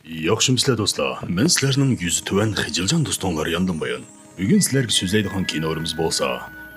Yaxshimisiz do'stlar? Men sizlarning yuzi tuvan Xijiljon do'stonlar yondim. Bugun sizlarga so'zlaydigan kinoimiz bo'lsa,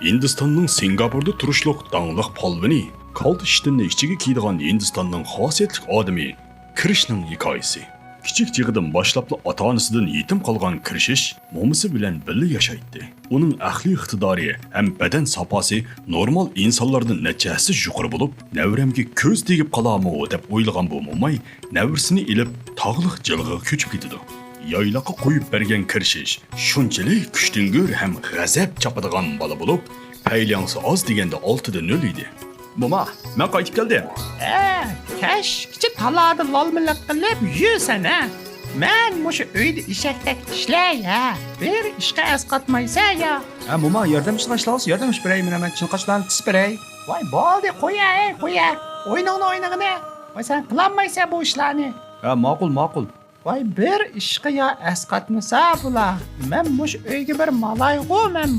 Hindistonning Singapurda turishliq dangliq polvini, kalta ishtinni ichiga kiydigan Hindistonning xosiyatli odami Krishning hikoyasi. Kichik chig'idan boshlab ota-onasidan yetim qolgan Krishish momisi bilan birga yashaydi. Uning aqliy iqtidori ham badan saposi normal insonlardan nechasi yuqori bo'lib, navramga ko'z tegib qolarmi deb o'ylagan bu momay navrisini ilib tog'liq jilg'iga ko'chib ketadi. Yaylaqa qo'yib bergan Krishish shunchalik kuchtingir ham g'azab chapadigan bola bo'lib, paylansi oz deganda 6 da 0 edi. Mama, men qaytib keldim. Keşke talarda lolmillik qilib yursan ha. Men mushu uyda ishakdek ishlay ha. Bir ishga asqatmaysa ya. Mama yordamchi ishlaysiz, yordamchi beray, men chinqashdan tis beray. Voy bo'ldi, qo'ya. O'ynag'ini o'ynag'ini. Voy sen qilolmaysan bu ishlarni. Ma'qul. Voy bir ishga ya asqatmasa bular. Men mush uyga bir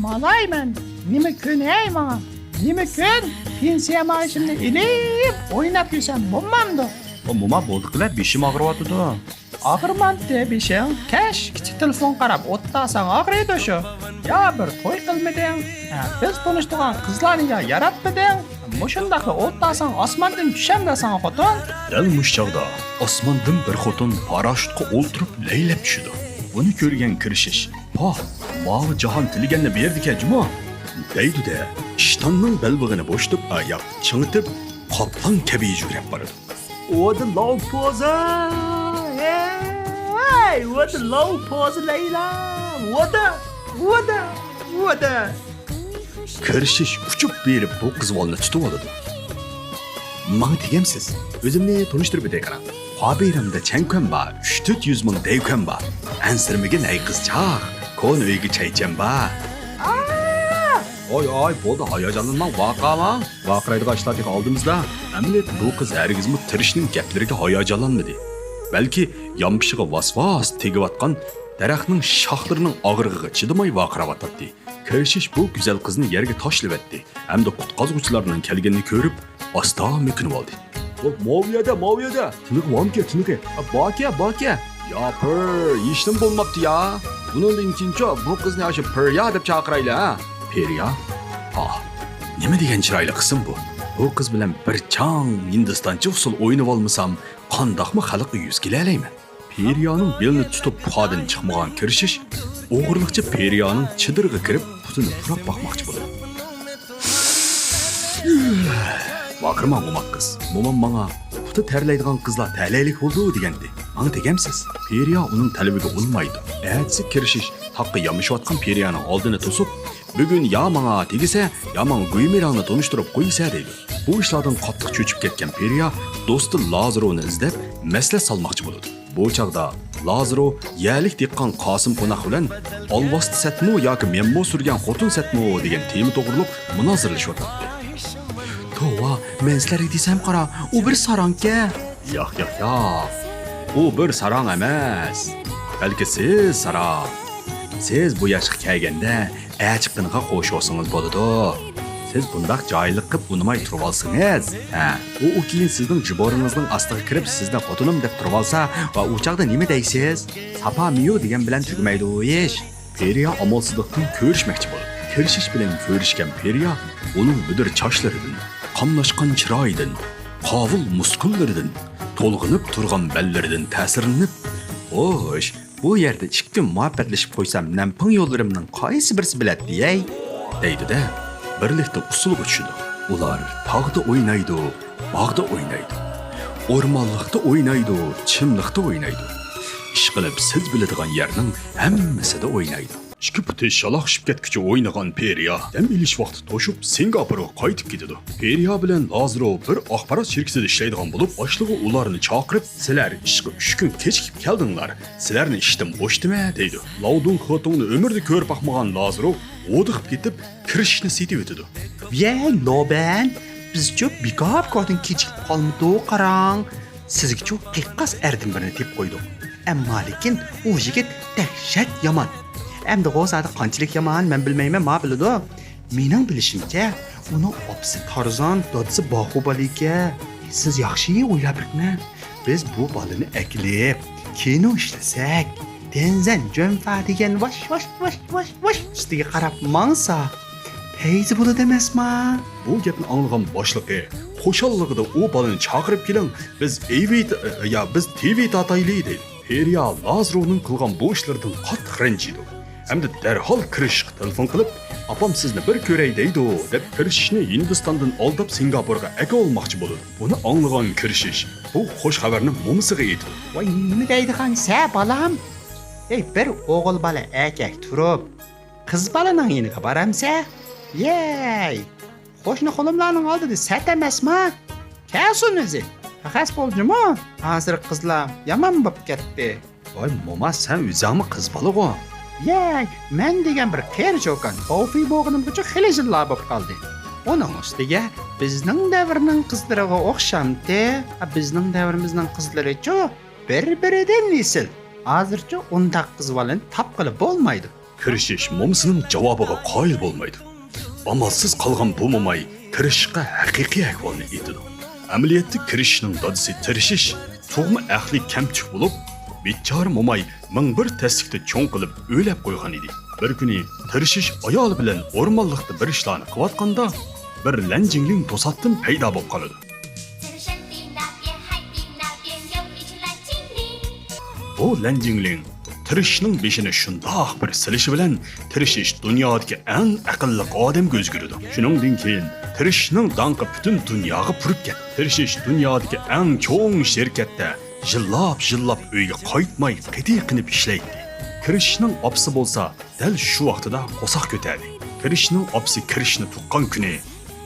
malayman. Nima ko'nay menga? Nima kun pensiya maoshimni ilib o'ynab yursam bo'lmamdi. Mama bo'ldiqlar, beshim og'riyotdi. Og'irmadi beshing. Kichik telefon qarab o'tdasan og'riydi shu. Ya bir to'y qilmading. Biz tanishtirgan qizlarni ya yaratmading. Mushundaqi o'tdasan osmondan tushamdasan xotin. Dal mushchaqda osmondan bir xotin parashyutga o'ltirib laylab tushdi. Buni ko'rgan Krishish, "Poh, mavi jahon tilganni berdik-a, deydi-da, ishtonning belbig'ini bo'shtib, oyoq chingitib, qoplan kabi yurib boradi. What a low pose! Hey, what a low pose, Layla! What a! Krishish uchib berib bu qizvolni tutib oladi. "Menga tegamsiz. O'zimni tanishtirib betay qarang. Xobirimda chankam bor, 3-400 ming deykan bor. Ansirmiga nay qizchaq, ko'n uyga chaycham bor." Oy, bo'ldi, hayajonlanmang, vaqiraydigan ishlarga oldimizda. Amlet bu qiz hargizmi tirishning gaplariga hayajonlanmadi. Balki yompishiga vasvas tegayotgan daraxtning shoxlarining og'rig'iga chidamay vaqirayotdi. Krishish bu go'zal qizni yerga tashlabdi. Hamda qutqazuvchilarning kelganini ko'rib, asta mekinib oldi. Moviyada. Tiniq. Baka. "Ya pir, ishim bo'lmabdi ya. Bundan keyincha bu qizni yoshi Pirya deb chaqiraylar, ha?" Periya? Nima degan chiroyli qizim bu? Bu qiz bilan bir chang Hindistoncha usul o'ynab olmasam, qandoqmi xalqqa yuz kelalayman? Periyaning belini tutib puxadan chiqmagan Krishish, o'g'irliqcha Periyaning chidirga kirib, putini turab boqmoqchi bo'ldi. Vaqirman o'maq qiz. Momam menga puti terlaydigan qizlar talaylik bo'ldi degandi. Menga tegamsiz. Periya uning talabiga unmaydi. Atsi Krishish taqqa yamishayotgan Periyaning oldini to'sib, "Bugun ya menga tegisa, ya menga Guymirangni tanishtirib qo'ysa" deydi. Bu ishlardan qattiq cho'chib ketgan Periya do'sti Lazarovni izlab, masla salmoqchi bo'ladi. Bu chaqda Lazarov yalik deqqan Qosim qo'naq bilan olvasti satmu yoki menmo surgan xotin satmu degan tema to'g'riliq munoziralashyotir. "Tova, men sizlarga desam qara, u bir sarangka." Yo'q. U bir sarang emas. Balki siz sarang. Siz bu yoshga kelganda achiqqiniga qo'shib bo'ladi. Siz bundaq joylik qilib unimay turib olsangiz, u keyin sizning jiboringizning ostiga kirib sizni xotinim deb turib olsa va u chaqda nima deysiz? Sapa miyo degan bilan tugmaydi u ish. Periya amalsizlikdan ko'rishmoqchi bo'ldi. Kirishish bilan ko'rishgan Periya uning budir chochlaridan, qamlashgan chiroyidan, qovul muskullaridan, to'lg'inib turgan ballaridan ta'sirlanib, "Xo'sh, bu yerda 2 kun muhabbatlashib qo'ysam, namping yo'llarimning qaysi birisi biladi, deydi-da. Birlikda usulga tushdi. Ular tog'da o'ynaydi, bog'da o'ynaydi. O'rmonlikda o'ynaydi, chimliqda o'ynaydi. Ishqilib siz biladigan yerning hammasida o'ynaydi. 2 puti shaloqshib ketguncha o'ynagan Periya dam ilish vaqti to'shib Singapurga qaytib ketadi. Periya bilan Lazarov bir axborot shirkatida ishlaydigan bo'lib, boshlig'i ularni chaqirib, "Sizlar ishga 3 kun kechikib keldinglar. Sizlarni ishdan bo'shdimi?" deydi. Lavdun xotinni umrda ko'rib baxmagan Lazarov o'diqib ketib, Kirishni setib o'tadi. Yey, Loban, bizcha bekor xotin kechikib qolmadi, qarang. Sizga qiqqas erdim birini deb qo'ydik. Ammo lekin u yigit dahshat yomon. Endi g'ozada qanchalik yomon men bilmayman, ma biladi. Mening bilishimcha, uning opsi Tarzan, dodisi Bahubaliga. Siz yaxshi o'ylab biqni. Biz bu bolani aklib, kino ishlasak, Denzan Jönfa degan vash ustiga qarab mangsa, peyzi bo'ladi emasmi? Bu gapni anglagan boshliqi xo'shalligida u bolani chaqirib keling, biz biz TV tatayli deydi. Periya Lazarovning qilgan bu ishlardan qattiq ranjiydi. Hamda darhol kirishga telefon qilib, "Apam sizni bir ko'ray" deydi deb kirishishni Hindistondan oldab Singapurga aka olmoqchi bo'ldi. Buni anglagan kirishish bu xush xabarni momisiga yetdi. Voy, nima deydigan sa balam? Ey, bir o'g'il bola erkak turib, qiz bolaning yeniga boramsa? Yey! Qo'shni xo'limlarning oldida sat emasmi? Kelsin o'zi. Xas bo'ldimi? Hozir qizlar yomon bo'lib ketdi. Voy, mo'ma, sen o'zingmi qiz bola-ku? Yey, men degan bir qer jo'kan. Bofi bo'g'inimgacha xili yillar bo'lib qoldi. Uning ustiga bizning davrning qizlariga o'xshamdi. Bizning davrimizning qizlari-chi bir-biridan nesil. Hozircha undaq qiz bolani topqilib bo'lmaydi. Kirishish momisining javobiga qoyil bo'lmaydi. Amalsiz qolgan bu mo'may kirishga haqiqiy ahvolni aytdi. Amaliyotda kirishning dadisi tirishish tug'ma ahli kamchuk bo'lib, bechora mo'may ming bir taslikda cho'ng qilib o'lab qo'ygan edi. Bir kuni tirishish ayol bilan o'rmonlikda bir ishlarni qilayotganda bir lanjingling to'satdan paydo bo'lib qoladi. Bu lanjingling tirishning beshini shundoq bir silishi bilan tirishish dunyodagi eng aqlli odamga o'zgaradi. Shuningdan keyin tirishning danqi butun dunyoga purib ketdi. Tirishish dunyodagi eng cho'ng shirkatda jillab uyga qaytmay qiyqinib ishlaydi. Kirishning opsi bo'lsa, dal shu vaqtida qo'saq ko'tardi. Kirishning opsi kirishni tuqqan kuni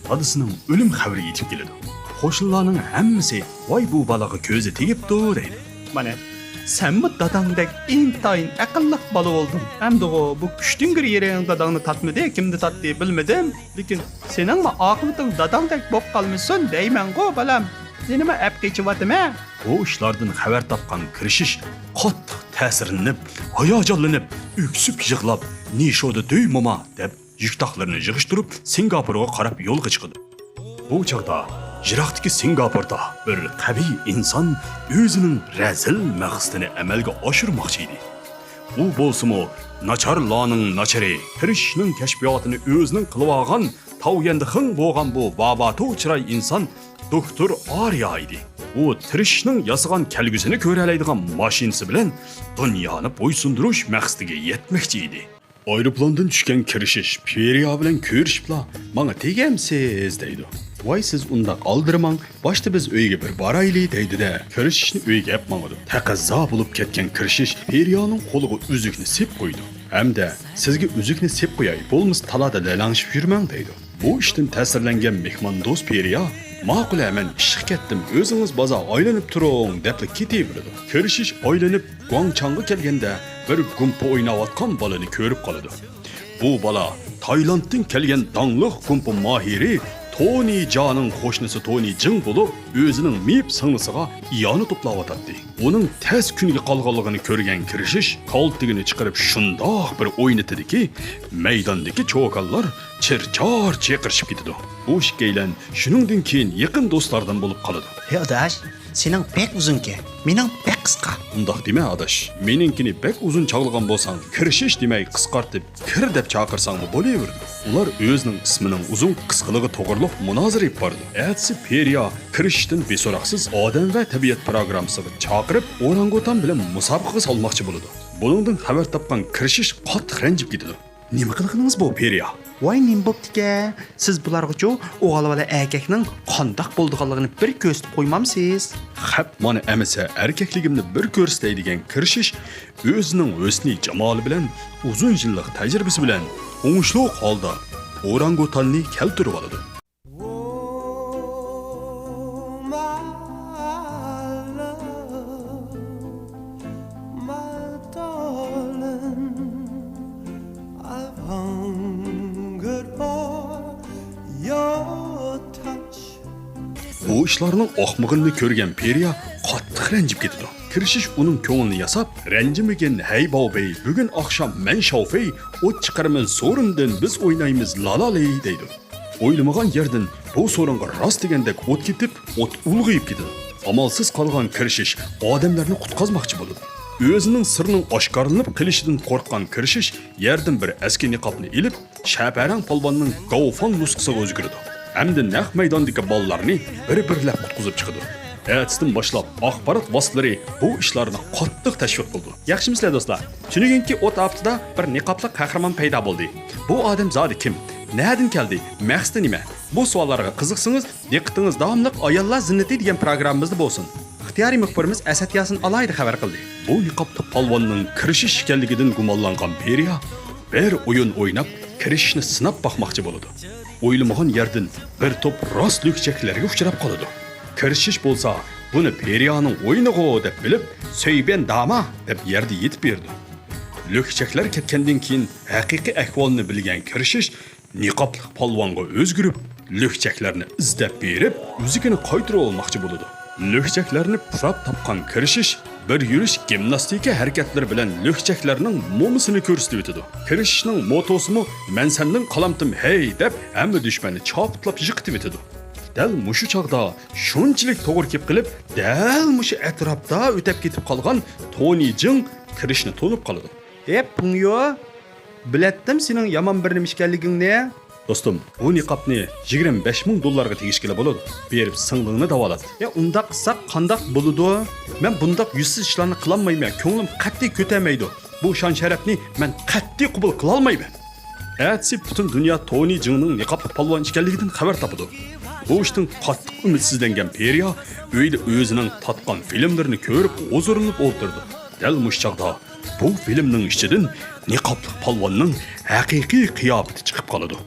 dadasining o'lim xabari yetib keladi. Qo'shnilarning hammasi voy bu balaga ko'zi tegibdi deydi. Mana sen bu dadangdek intayin aqlli bola oldun. Hamda bu kuchtingir yerin dadangni tatmadi, kimni tatdi bilmedim. Lekin sening mi oqibating dadangdek bo'lib qolmishsin deyman-ku balam. Senimi ap kechivatma? Bu ishlardan xabar topgan kirishish qattiq ta'sirlanib, hayajonlanib, öksüp yig'lab, "Nishoda do'ymama" deb yuktoqlarini yig'ishtirib Singapurga qarab yo'lga chiqdi. Bu chaqda Jiroqdagi Singapurda bir qabiy inson o'zining razil maqsadini amalga oshirmoqchi edi. U bo'lsa-mu nacharlarning nachari, kirishning kashfiyotini o'zining qilib olgan, tavganda xing bo'lgan bu babato chiroy inson doktor Arya edi. U tirishning yasagan kelgusini ko'ralaydigan mashinasi bilan dunyoni bo'ysundirish maqsadiga yetmoqchi edi. Aeroplandan tushgan kirishish Periya bilan ko'rishibla, "Menga tegamsiz" deydi. "Voy, siz undaq aldirmang, boshda biz uyga bir boraylik" deydi-da, kirishishni uyga yapmadi. Taqazzo bo'lib ketgan kirishish Periyaning qo'liga uzukni sep qo'ydi. Hamda "Sizga uzukni sep qo'yay, bo'lmasa talada laylangishib yurmang" deydi. Bu ishdan ta'sirlangan mehmondo'st Periya "Ma'qul, men ishga ketdim, o'zingiz bozor aylanib turing" deb ketaverdi. Kirishish aylanib Guangchangga kelganda bir gumpa o'ynayotgan bolani ko'rib qoladi. Bu bola Taylanddan kelgan dangliq gumpa mahiri Tony Jo'ning qo'shnisi Tony Jing bo'lib, o'zining mib singlisiga iyoni to'playotdi. Uning tez kuniga qolganligini ko'rgan kirishish qaltigini chiqarib shundoq bir o'ynatdiki, maydondagi cho'kallar chirchor chaqirishib ketdi. Bu ishkaylan shuningdan keyin yaqin do'stlardan bo'lib qoladi. Hey adash, sening pek uzunki, mening pek qisqa. Undaq dema adash. Meninkini pek uzun chaqilgan bo'lsang, kirishish demay qisqartib, kir deb chaqirsang bo'laverdi. Ular o'zining ismining uzun qisqaligi to'g'riliq munozara olib bordi. Atsi Periya kirishishdan beso'roqsiz odam va tabiat programmasiga chaqirib, orangutan bilan musobaqa solmoqchi bo'ldi. Buningdan xabar topgan kirishish qattiq ranjib ketdi. "Nima qildingiz bu Periya?" Voy, nim bo'pti-ki? Siz bularga-chu o'g'il bola erkakning qandoq bo'lganligini bir ko'rsatib qo'ymamsiz? Xap, mana amasa erkakligimni bir ko'rsatadigan kirishish o'zining husni jamoli bilan, uzun yillik tajribasi bilan o'ngishli holda orangutanni keltirib oladi. Bu ishlarning oqmig'ini ko'rgan Periya qattiq ranjib ketdi. Kirishish uning ko'nglini yasab, ranjimagan "Hey bobey, bugun oqshom men Shofey, o't chiqaramiz so'rindan biz o'ynaymiz lalalay" deydi. O'ylamagan yerdan bu so'ringa rost degandek o't ketib, o't ulg'ayib ketdi. Amalsiz qolgan kirishish odamlarni qutqazmoqchi bo'ldi. Өзінің сырының oshkorlanib qilishidan qo'rqqan kirishish yerdan bir eski niqobni ilib, Shaparang polvonning Gaufon nusxasiga o'zgardi. Hamda naq maydondagi bolalarni bir-birlab qutqizib chiqdi. Ertasidan boshlab axborot vositalari bu ishlarni qattiq tashviq qildi. Yaxshimisizlar do'stlar? Tushunganki, o't haftada bir niqobli qahramon paydo bo'ldi. Bu odam zodi kim? Nereden keldi? Maqsadi nima? Bu savollarga qiziqsangiz, diqqatingiz davomli ayollar zinnati degan programmamizda bo'lsin. İxtiyoriy muxbirimiz Asad Yasin alayda xabar qildi. Bu niqobli polvonning kirishish ekanligidan gumonlangan Periya bir o'yin o'ynab, kirishishni sinab boqmoqchi bo'ladi. O'ylamagan yerdan bir to'p rost lukchaklarga uchrab qoladi. Kirishish bo'lsa, buni Periyaning o'yiniga deb bilib, "Söyben dama" deb yerda yetib berdi. Lukchaklar ketgandan keyin haqiqiy ahvolni bilgan kirishish niqobli polvonga o'zgarib, lukchaklarni izlab berib, o'zigini qaytarib olmoqchi bo'ladi. Lukchaklarni purab topgan kirishish bir yurish gimnastika harakatlari bilan lukchaklarning mo'misini ko'rsatib o'tadi. Kirishishning motosimi "Men sendan qalamtim hey" deb hamma dushmanni chopitlab yiqitib o'tadi. Dal mushu chog'da shunchalik to'g'ri kelib qilib, dal mushu atrofda o'tib ketib qolgan Tony Jing kirishni to'nib qoladi. Pungyo, biletdim sening yomon bir nima ekanligingni. Dostum, bu niqobni $25,000 ga tegishkili bo'ladi. Berib singlingni davolat. Undaq qilsak qandaq bo'ladi? Men bundaq yuzsiz ishlarni qila olmayman. Ko'nglim qat'iy ko'tarmaydi. Bu shon sharafni men qat'iy qabul qila olmayman. Ertasi butun dunyo Tony Jingning niqobli polvon ekanligidan xabar topadi. Bu ishdan qattiq umidsizlangan Periya uyda o'zining tatgan filmlarini ko'rib, o'zirinib o'ltirdi. Dal mush chog'da bu filmning ichidan niqobli polvonning haqiqiy qiyofati chiqib qoladi.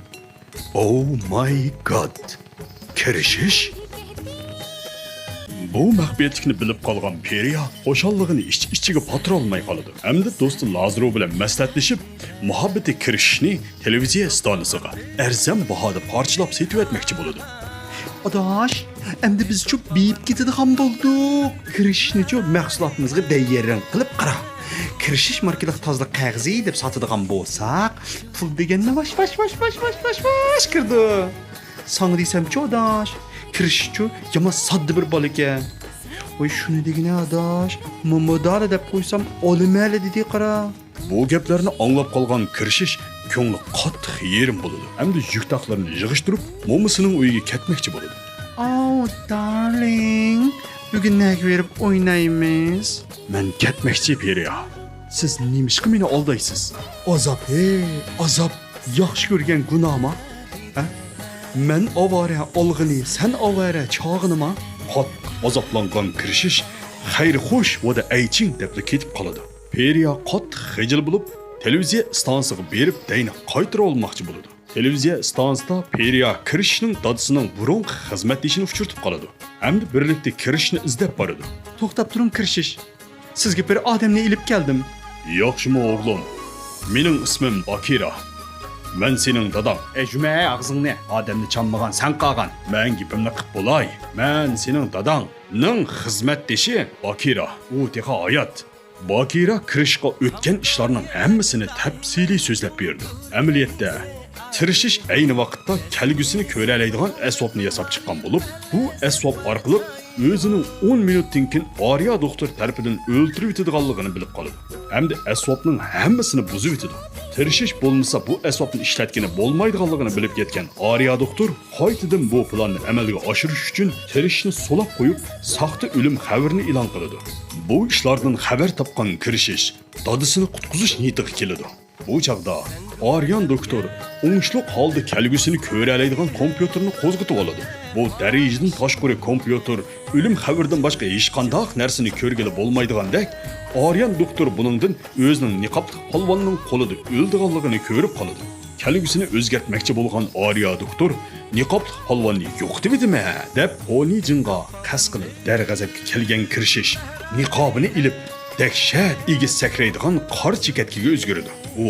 Oh my god. Kirishish. Bu mag'biyatlikni bilib qolgan Periya xo'shalligini ichiga patira olmay qoladi. Hamda do'sti Lazarov bilan maslahatlashib, muhabbati kirishishni televiziya stansiyaga arzon bahoda parchalab setib etmoqchi bo'ladi. Adaş, endi biz çok beyip ketadigan bo'ldik. Kirishishni-chu mahsulotimizga tayyorlan qilib qara. Kirishish markalik tozliq qog'ozi deb sotadigan bo'lsak, pul deganni vash kirdi. Sana desam-chu adaş, kirishish-chu yomon sodda bir bola ekan. Voy shuni degina adaş, momodala deb qo'ysam olimali dedi qara. Bu gaplarni anglab qolgan kirishish ko'ngli qattiq yerim bo'ladi. Hamda yuktoqlarni yig'ishtirib, mo'misining uyiga ketmoqchi bo'ladi. Oh darling, bugun nega berib o'ynaymiz? Men ketmoqchi Periya. Siz nimishqa meni aldaysiz? Azob, azob, yaxshi ko'rgan gunohmi? Men ovora olg'ini, sen ovora chog'inimi? Qattiq azoblangan kirishish xayr xo'sh voda ayching deb ketib qoladi. Periya qattiq xijil bo'lib, televiziya stansiyasiga berib dayni qaytara olmoqchi bo'ladi. Televiziya stansiyasida Periya kirishning dadisining burungi xizmatdishini uchirtib qoladi. Hamda birlikda kirishni izlab boradi. To'xtab turing kirishish. Sizga bir odamni ilib keldim. Yaxshimi o'g'lim? Mening ismim Bakira. Men sening dadang. Juma og'zingni odamni chanmagan sen qolgan. Men gapimni qilib bo'lay. Men sening dadangning xizmatdishi Bakira. U teha hayot. Bakira kirishga o'tgan ishlarning hammasini tafsiliy so'zlab berdi. Amaliyotda tirishish ayni vaqtda kelgusini ko'ralaydigan asbobni yasab chiqqan bo'lib, bu asbob orqali o'zining 10 minutdan keyin Ariya doktor tarafidan o'ltirib yetadiganligini bilib qoladi. Hamda asbobning hammasini buzib yetadi. Tirishish bo'lmasa bu asbobni ishlatgani bo'lmaydiganligini bilib ketgan Ariya doktor qaytadan bu planni amalga oshirish uchun tirishni so'lab qo'yib, saxta o'lim xabarini e'lon qiladi. Bu ishlardan xabar topgan kirishish dadisini qutqizish niyatiga keladi. Bu chaqda Aryan doktor o'ngishli holda kelgusini ko'ralaydigan kompyuterni qo'zg'atib oladi. Bu darajadan tashqari kompyuter o'lim xabaridan boshqa hech qanday narsani ko'rgili bo'lmaydigandek, Aryan doktor buningdan o'zining niqobli polvonning qo'lida o'ldiganligini ko'rib qoladi. Kelgusini o'zgartmoqchi bo'lgan Arya doktor niqobli polvonni yo'qdimi deb Tony Jingga qas qilib darg'azabga kelgan kirishish niqobini ilib dahshat egiz sakraydigan qor chekatkiga o'zgaradi. U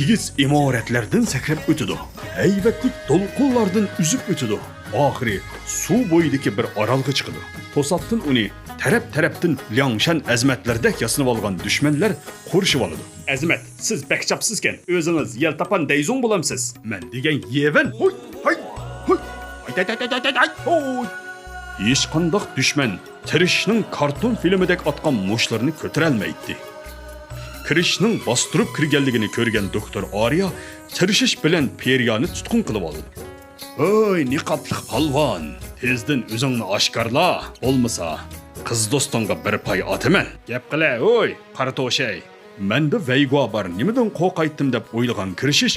egiz imoratlardan sakrab o'tadi. Haybatli to'lqinlardan uzib o'tadi. Oxiri suv bo'yidagi bir orolga chiqadi. To'satdan uni taraf-tarafdan Liangshan azmatlardek yasinib olgan dushmanlar qo'rishib oladi. Azmat, siz bakchapsizkan, o'zingiz yaltapan dayzon bo'lamsiz. Men degan yevan. Hoy, hoy, hoy. Hoy. Hech qanday dushman tirishning karton filmidek atgan mushlarni ko'tara olmaydi. kirishning bostirib kirganligini ko'rgan doktor Arya tirishish bilan Periyani tutqun qilib oldi. Oy, niqobli polvon, tezdan o'zingni oshkorla, bo'lmasa qiz do'stonga bir pay otaman. Gap qila, oy, qara to'shay. Menda vaygo bor, nimadan qo'rqaytdim deb o'ylagan kirishish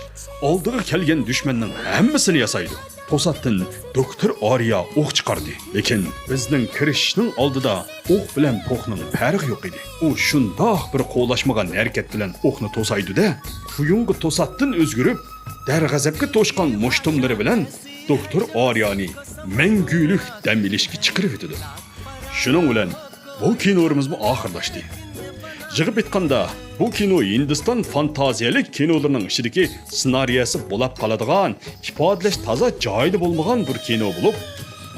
oldiga kelgan dushmanning hammasini yasaydi. To'satdan doktor Arya o'q chiqardi. Lekin bizning kirishishning oldida o'q bilan to'qning farqi yo'q edi. U shundoq bir qo'lashmagan harakat bilan o'qni to'saydi-da, quyunga to'satdan o'zgarib, darg'azabga to'shqan mushtumlari bilan doktor Aryani mangulik dam ilishga chiqarib o'tdi. Shuning bilan bu kinolarimiz oxirlashdi. Yig'ib aytganda, bu kino Hindiston fantaziyalik kinolarining ichidagi ssenariyasi bo'lib qoladigan, ifodalash toza joyida bo'lmagan bir kino bo'lib,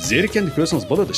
zerikanda ko'rsangiz bo'ladi.